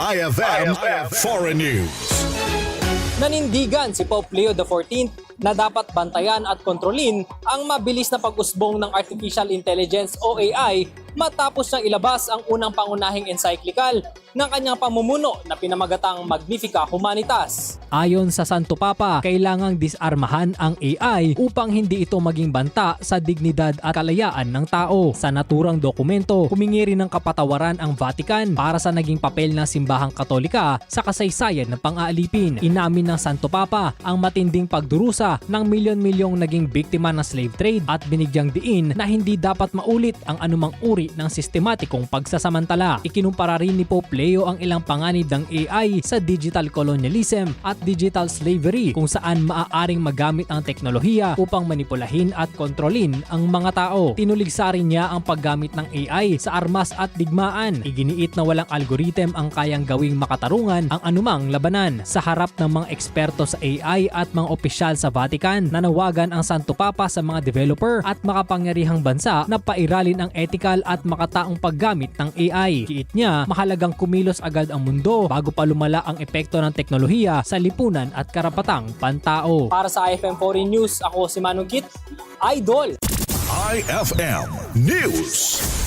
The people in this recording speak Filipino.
IFM Foreign News. Nanindigan si Pope Leo XIV na dapat bantayan at kontrolin ang mabilis na pag-usbong ng Artificial Intelligence o AI matapos niyang ilabas ang unang pangunahing encyclical ng kanyang pamumuno na pinamagatang Magnificat Humanitas. Ayon sa Santo Papa, kailangang disarmahan ang AI upang hindi ito maging banta sa dignidad at kalayaan ng tao. Sa naturang dokumento, humingi rin ng kapatawaran ang Vatican para sa naging papel ng simbahang Katolika sa kasaysayan ng pang-aalipin. Inamin ng Santo Papa ang matinding pagdurusa ng milyon-milyong naging biktima ng slave trade at binigyang diin na hindi dapat maulit ang anumang uri ng sistematikong pagsasamantala. Ikinumpara rin ni Pope Leo ang ilang panganib ng AI sa digital colonialism at digital slavery kung saan maaaring magamit ang teknolohiya upang manipulahin at kontrolin ang mga tao. Tinuligsa rin niya ang paggamit ng AI sa armas at digmaan. Iginiit na walang algorithm ang kayang gawing makatarungan ang anumang labanan. Sa harap ng mga eksperto sa AI at mga opisyal sa Vatican, nanawagan ang Santo Papa sa mga developer at makapangyarihang bansa na pairalin ang ethical at makataong paggamit ng AI. Giit niya, mahalagang kumilos agad ang mundo bago pa lumala ang epekto ng teknolohiya sa lipunan at karapatang pantao. Para sa IFM Foreign News, ako si Manong Kit, Idol! IFM News.